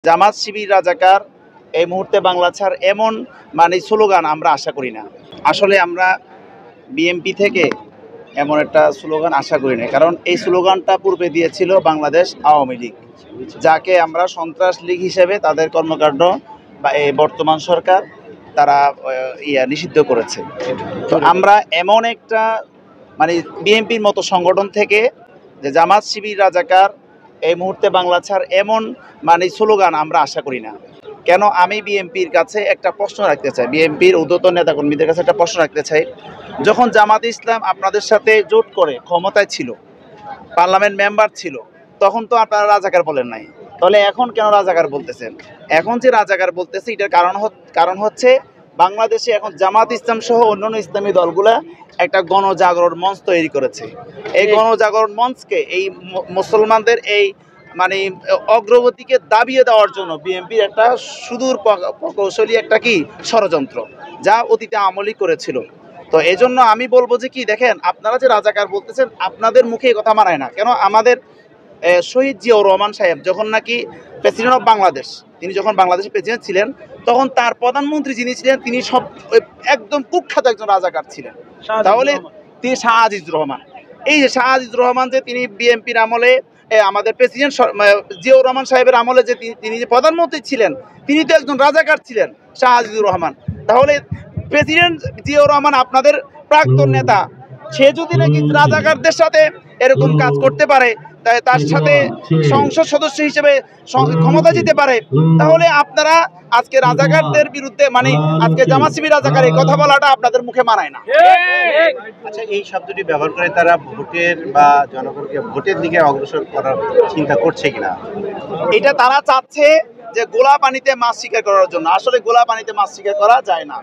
জামাত শিবির রাজাকার এই মুহূর্তে বাংলা ছাড় এমন স্লোগান আমরা আশা করি না। আসলে আমরা বিএনপি থেকে এমন একটা স্লোগান আশা করি না, কারণ এই স্লোগানটা পূর্বে দিয়েছিল বাংলাদেশ আওয়ামী লীগ, যাকে আমরা সন্ত্রাস লীগ হিসেবে তাদের কর্মকাণ্ড বা এই বর্তমান সরকার তারা নিষিদ্ধ করেছে। তো আমরা এমন একটা বিএনপির মতো সংগঠন থেকে যে জামাত শিবির রাজাকার এই মুহূর্তে বাংলা ছাড় এমন স্লোগান আমরা আশা করি না। কেন আমি বিএনপির কাছে একটা প্রশ্ন রাখতে চাই, বিএনপির ঊর্ধ্বতন নেতাকর্মীদের কাছে একটা প্রশ্ন রাখতে চাই। যখন জামাত ইসলাম আপনাদের সাথে জোট করে ক্ষমতায় ছিল, পার্লামেন্ট মেম্বার ছিল, তখন তো আপনারা রাজাকার বলেন নাই, তাহলে এখন কেন রাজাকার বলতেছেন? এখন যে রাজাকার বলতেছে এটার কারণ হচ্ছে বাংলাদেশে এখন জামাত ইসলাম সহ অন্যান্য ইসলামী দলগুলা একটা গণজাগরণ মঞ্চ তৈরি করেছে। এই গণজাগরণ মঞ্চকে এই মুসলমানদের এই অগ্রগতিকে দাবিয়ে দেওয়ার জন্য বিএনপির একটা সুদূর প্রকৌশলী একটা ষড়যন্ত্র, যা অতীতে আমলি করেছিল। তো এই জন্য আমি বলবো যে দেখেন, আপনারা যে রাজাকার বলতেছেন, আপনাদের মুখে এই কথা মানায় না। কেন আমাদের শহীদ জিয়াউর রহমান সাহেব যখন প্রেসিডেন্ট অফ বাংলাদেশ, তিনি যখন বাংলাদেশের প্রেসিডেন্ট ছিলেন, তখন তার প্রধানমন্ত্রী যিনি ছিলেন তিনি একদম কুখ্যাত একজন রাজাকার ছিলেন। তাহলে তিনি শাহ আজিজুর রহমান, এই যে শাহ আজিজুর রহমান যে তিনি বিএনপির আমলে আমাদের প্রেসিডেন্ট জিয়াউর রহমান সাহেবের আমলে যে তিনি যে প্রধানমন্ত্রী ছিলেন, তিনি তো একজন রাজাকার ছিলেন, শাহ আজিজুর রহমান। তাহলে প্রেসিডেন্ট জিয়াউর রহমান আপনাদের প্রাক্তন নেতা, সে যদি রাজাকারদের সাথে এরকম কাজ করতে পারে, তার সাথে সংসদ সদস্য হিসেবে ক্ষমতা যেতে পারে, তাহলে আপনারা আজকে রাজাকারদের বিরুদ্ধে আজকে জামাত শিবির রাজাকার এই কথা বলাটা আপনাদের মুখে মানায় না। আচ্ছা, এই শব্দটি ব্যবহার করে তারা ভোটের বা জনগণকে ভোটের দিকে অগ্রসর করার চিন্তা করছে কিনা? এটা তারা চাচ্ছে যে গোলা পানিতে মাছ শিকার করার জন্য। আসলে গোলা পানিতে মাছ শিকার করা যায় না।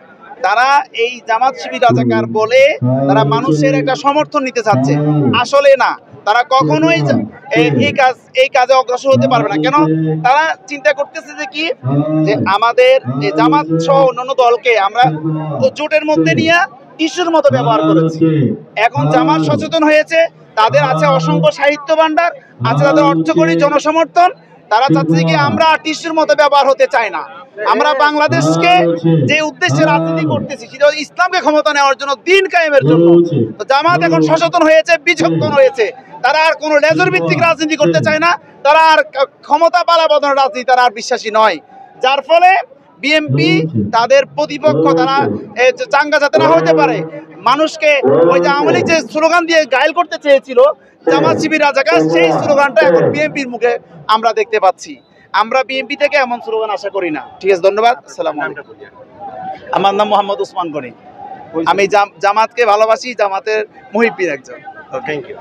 তারা এই জামাত শিবির রাজাকার বলে তারা মানুষের একটা সমর্থন নিতে চাচ্ছে, আসলে না। তারা কখনোই এই কাজে অগ্রসর হতে পারবে না। কেন? তারা চিন্তা করতেছে যে আমাদের জামাত সহ অন্যান্য দলকে আমরা জোটের মধ্যে নিয়ে ইস্যুর মতো ব্যবহার করেছি। এখন জামাত সচেতন হয়েছে, তাদের আছে অসংখ্য সাহিত্য ভান্ডার, আছে তাদের অর্থকরী জনসমর্থন। তারা চাচ্ছে আমরা টিস্যুর মতো ব্যবহার হতে চাই না। আমরা বাংলাদেশকে যে উদ্দেশ্যে রাজনীতি করতেছি, সেটা ইসলামকে ক্ষমতা নেওয়ার জন্য, দিন কায়েমের জন্য। তো জামাত এখন সচেতন হয়েছে, বিচক্ষণ হয়েছে। তারা আর কোনো লেজর ভিত্তিক রাজনীতি করতে চায় না। তারা আর ক্ষমতা পালা বদলের রাজনীতি তারা আর বিশ্বাসী নয়। যার ফলে বিএনপি তাদের প্রতিপক্ষ, তারা চাঙ্গা যাতে না হতে পারে, মানুষকে ওই যে আওয়ামী লীগ যে স্লোগান দিয়ে গায়েল করতে চেয়েছিল জামাত শিবির রাজাকার, সেই স্লোগানটা এখন বিএনপির মুখে আমরা দেখতে পাচ্ছি। আমরা বিএনপি থেকে এমন স্লোগান আশা করি না। ঠিক আছে, ধন্যবাদ। আসসালামু আলাইকুম। আমার নাম মোহাম্মদ ওসমান গনি। আমি জামাতকে ভালোবাসি, জামাতের মুহিব্বিন একজন। Thank you.